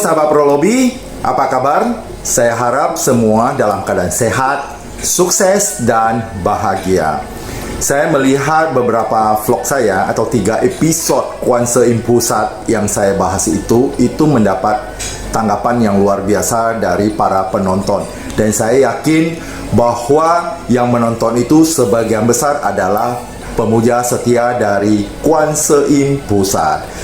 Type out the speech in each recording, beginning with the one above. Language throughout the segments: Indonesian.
sahabat Prolobi, apa kabar? Saya harap semua dalam keadaan sehat, sukses, dan bahagia. Saya melihat beberapa vlog saya atau 3 episode Kuanse Im Pusat yang saya bahas itu mendapat tanggapan yang luar biasa dari para penonton. Dan saya yakin bahwa yang menonton itu sebagian besar adalah pemuja setia dari Kuanse Im Pusat.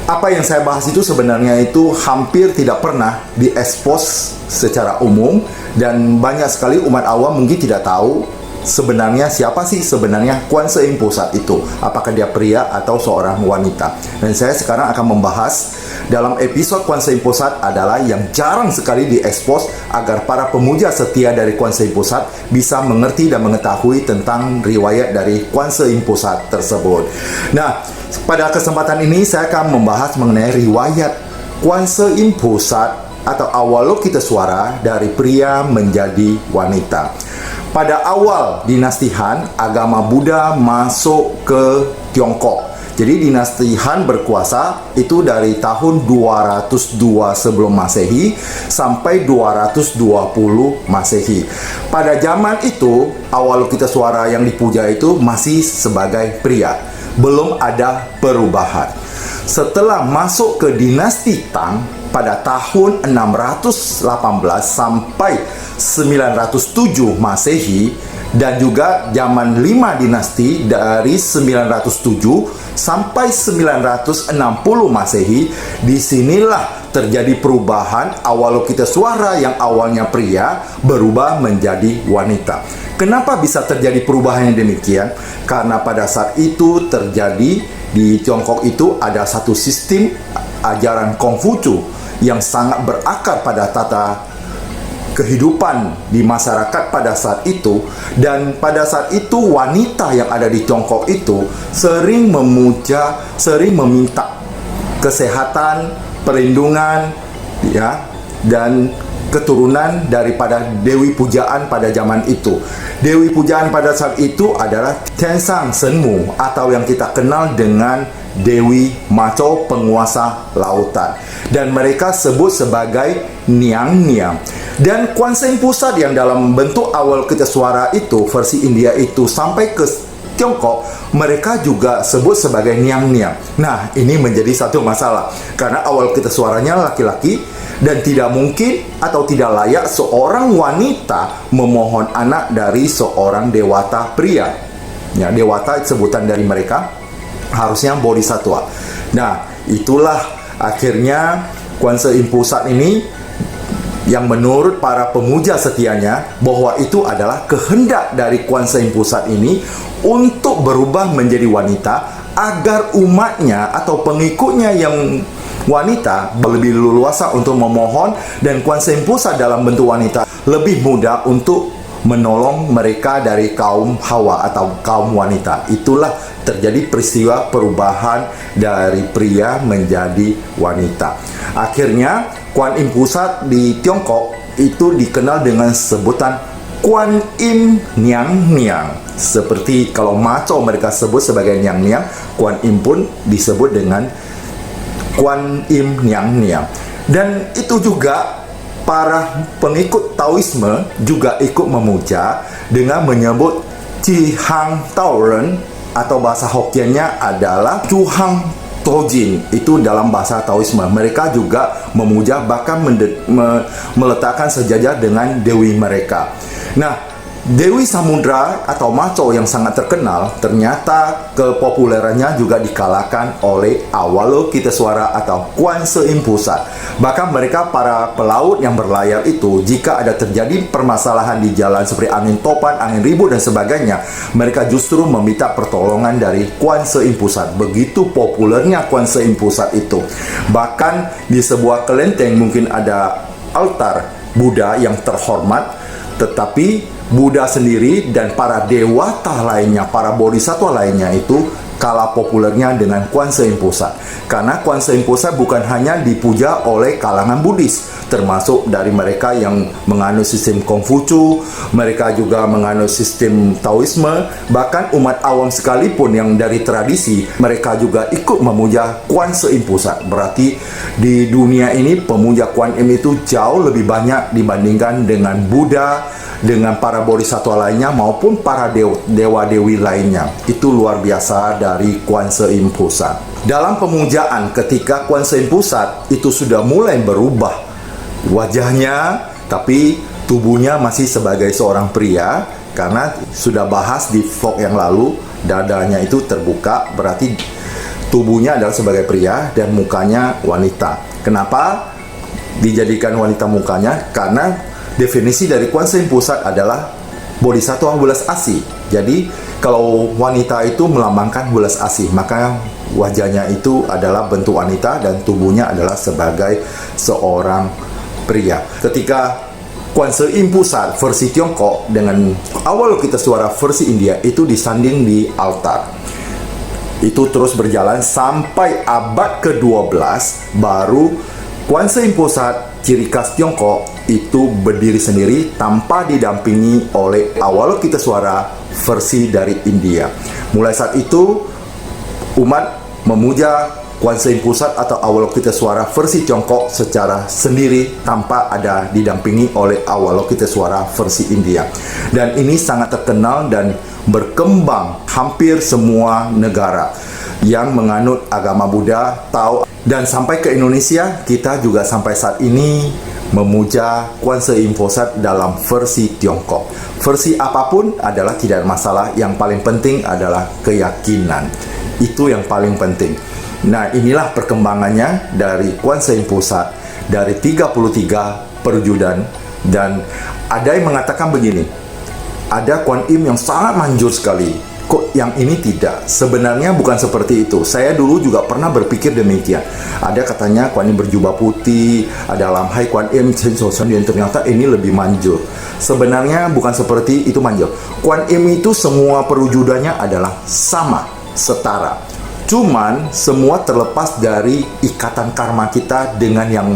Apa yang saya bahas itu sebenarnya itu hampir tidak pernah diekspos secara umum, dan banyak sekali umat awam mungkin tidak tahu sebenarnya siapa sih sebenarnya Kuanse Im Pusat itu. Apakah dia pria atau seorang wanita? Dan saya sekarang akan membahas dalam episode Kuanse Im Pusat adalah yang jarang sekali diekspos agar para pemuja setia dari Kuanse Im Pusat bisa mengerti dan mengetahui tentang riwayat dari Kuanse Im Pusat tersebut. Nah, pada kesempatan ini saya akan membahas mengenai riwayat Kuanse Im Pusat atau Awalokiteswara dari pria menjadi wanita. Pada awal dinasti Han, agama Buddha masuk ke Tiongkok. Jadi dinasti Han berkuasa itu dari tahun 202 sebelum Masehi sampai 220 Masehi. Pada zaman itu, Awalokiteswara yang dipuja itu masih sebagai pria. Belum ada perubahan. Setelah masuk ke dinasti Tang pada tahun 618 sampai 907 Masehi, dan juga zaman 5 dinasti dari 907 sampai 960 Masehi, disinilah terjadi perubahan Awalokiteswara yang awalnya pria berubah menjadi wanita. Kenapa bisa terjadi perubahan yang demikian? Karena pada saat itu terjadi di Tiongkok itu ada satu sistem ajaran Konghucu yang sangat berakar pada tata kehidupan di masyarakat pada saat itu. Dan pada saat itu wanita yang ada di Tiongkok itu sering memuja, sering meminta kesehatan, perlindungan, ya, dan keturunan daripada Dewi Pujaan pada zaman itu. Dewi Pujaan pada saat itu adalah Tensang Senmu atau yang kita kenal dengan Dewi Maco, penguasa lautan, dan mereka sebut sebagai Niang Niang. Dan Kuanse Im Pusat yang dalam bentuk Awalokiteswara itu versi India itu sampai ke Tiongkok, mereka juga sebut sebagai Niang Niang. Nah, ini menjadi satu masalah karena Awalokiteswaranya laki-laki dan tidak mungkin atau tidak layak seorang wanita memohon anak dari seorang dewata pria. Ya, dewata sebutan dari mereka harusnya bodhisattva. Nah, itulah akhirnya Kuanse Im Pusat ini yang menurut para pemuja setianya bahwa itu adalah kehendak dari Kuanse Im Pusat ini untuk berubah menjadi wanita agar umatnya atau pengikutnya yang wanita lebih leluasa untuk memohon, dan Kuanse Im Pusat dalam bentuk wanita lebih mudah untuk menolong mereka dari kaum Hawa atau kaum wanita. Itulah terjadi peristiwa perubahan dari pria menjadi wanita. Akhirnya Kuan Im Pusat di Tiongkok itu dikenal dengan sebutan Kuan Im Niang Niang. Seperti kalau Maco mereka sebut sebagai Niang Niang, Kuan Im pun disebut dengan Kuan Im Niang Niang. Dan itu juga para pengikut Taoisme juga ikut memuja dengan menyebut Chi Hang Tao Ren, atau bahasa Hokkiennya adalah Chu Hang Tojin. Itu dalam bahasa Taoisme. Mereka juga memuja, bahkan meletakkan sejajar dengan dewi mereka. Nah, Dewi Samudra atau Maco yang sangat terkenal, ternyata kepopulerannya juga dikalahkan oleh Awalokiteswara atau Kuanse Im Pusat. Bahkan mereka para pelaut yang berlayar itu, jika ada terjadi permasalahan di jalan seperti angin topan, angin ribut dan sebagainya, mereka justru meminta pertolongan dari Kuanse Im Pusat. Begitu populernya Kuanse Im Pusat itu. Bahkan di sebuah kelenteng mungkin ada altar Buddha yang terhormat, tetapi Buddha sendiri dan para dewata lainnya, para bodhisattva lainnya itu kalah populernya dengan Kuanse Im Pusat. Karena Kuanse Im Pusat bukan hanya dipuja oleh kalangan Buddhis, termasuk dari mereka yang menganut sistem Konghucu, mereka juga menganut sistem Taoisme, bahkan umat awam sekalipun yang dari tradisi, mereka juga ikut memuja Kuan Seim Pusat. Berarti di dunia ini pemuja Kuan Im itu jauh lebih banyak dibandingkan dengan Buddha, dengan para bodhisattva lainnya maupun para dewa-dewi lainnya. Itu luar biasa dari Kuan Seim Pusat. Dalam pemujaan ketika Kuan Seim Pusat itu sudah mulai berubah wajahnya, tapi tubuhnya masih sebagai seorang pria, karena sudah bahas di vlog yang lalu, dadanya itu terbuka, berarti tubuhnya adalah sebagai pria dan mukanya wanita. Kenapa dijadikan wanita mukanya? Karena definisi dari Kuan Seim Pusat adalah bodhisattva welas asih. Jadi kalau wanita itu melambangkan welas asih, maka wajahnya itu adalah bentuk wanita dan tubuhnya adalah sebagai seorang pria. Ketika Kuan Seim Pusat versi Tiongkok dengan Avalokiteshvara versi India itu disanding di altar. Itu terus berjalan sampai abad ke-12, baru Kuan Seim Pusat ciri khas Tiongkok itu berdiri sendiri tanpa didampingi oleh Avalokiteshvara versi dari India. Mulai saat itu umat memuja Kuan Seim Pusat atau Avalokiteshvara versi Tiongkok secara sendiri tanpa ada didampingi oleh Avalokiteshvara versi India. Dan ini sangat terkenal dan berkembang hampir semua negara yang menganut agama Buddha tahu, dan sampai ke Indonesia kita juga sampai saat ini memuja Kuan Seim Pusat dalam versi Tiongkok. Versi apapun adalah tidak masalah, yang paling penting adalah keyakinan. Itu yang paling penting. Nah, inilah perkembangannya dari Kuan Seim Pusat dari 33 perwujudan, dan ada yang mengatakan begini, ada Kuan Im yang sangat manjur sekali, kok yang ini tidak? Sebenarnya bukan seperti itu. Saya dulu juga pernah berpikir demikian. Ada katanya Kuan Im berjubah putih, ada Lamhai Kuan Im Chen So Chen, yang ternyata ini lebih manjur. Sebenarnya bukan seperti itu manjur. Kuan Im itu semua perwujudannya adalah sama, setara. Cuman semua terlepas dari ikatan karma kita dengan yang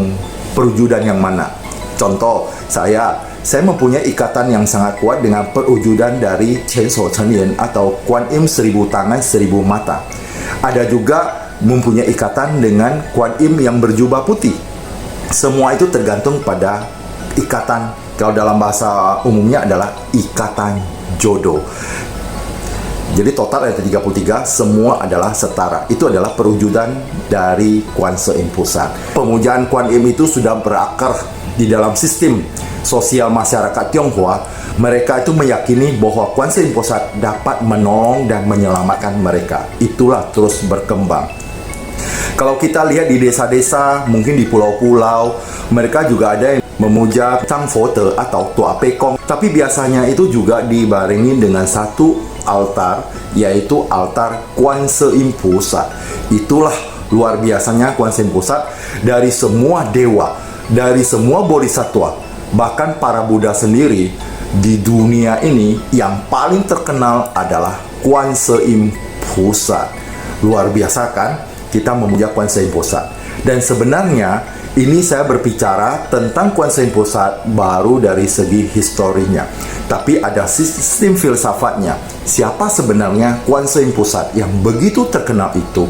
perwujudan yang mana. Contoh, saya mempunyai ikatan yang sangat kuat dengan perwujudan dari Chen So Chen Yen atau Kuan Im 1000 tangan 1000 mata. Ada juga mempunyai ikatan dengan Kuan Im yang berjubah putih. Semua itu tergantung pada ikatan, kalau dalam bahasa umumnya adalah ikatan jodoh. Jadi total ada 33, semua adalah setara. Itu adalah perwujudan dari Kuan Seim Pusat. Pemujaan Kuan Im itu sudah berakar di dalam sistem sosial masyarakat Tionghoa. Mereka itu meyakini bahwa Kuan Seim Pusat dapat menolong dan menyelamatkan mereka. Itulah terus berkembang. Kalau kita lihat di desa-desa, mungkin di pulau-pulau, mereka juga ada yang memuja Chang Fo Te atau Tua Pekong. Tapi biasanya itu juga dibarengi dengan satu altar, yaitu altar Kuan Seim Pusat. Itulah luar biasanya Kuan Seim Pusat. Dari semua dewa, dari semua bodhisattva, bahkan para Buddha sendiri di dunia ini, yang paling terkenal adalah Kuan Seim Pusat. Luar biasa kan kita memuja Kuan Seim Pusat. Dan sebenarnya ini saya berbicara tentang Kuan Seim Pusat baru dari segi historinya, tapi ada sistem filsafatnya. Siapa sebenarnya Kuan Seim Pusat yang begitu terkenal itu?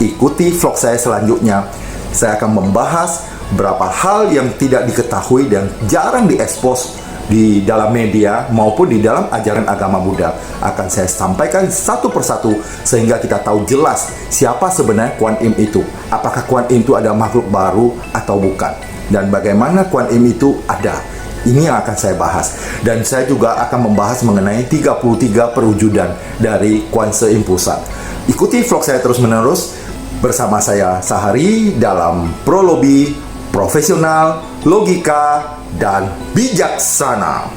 Ikuti vlog saya selanjutnya. Saya akan membahas berapa hal yang tidak diketahui dan jarang diekspos di dalam media maupun di dalam ajaran agama Buddha. Akan saya sampaikan satu persatu sehingga kita tahu jelas siapa sebenarnya Kuan Im itu. Apakah Kuan Im itu ada makhluk baru atau bukan, dan bagaimana Kuan Im itu ada. Ini yang akan saya bahas. Dan saya juga akan membahas mengenai 33 perwujudan dari Kuan Seim Pusat. Ikuti vlog saya terus menerus bersama saya Sahari dalam Prolobi Profesional, Logika, dan Bijaksana.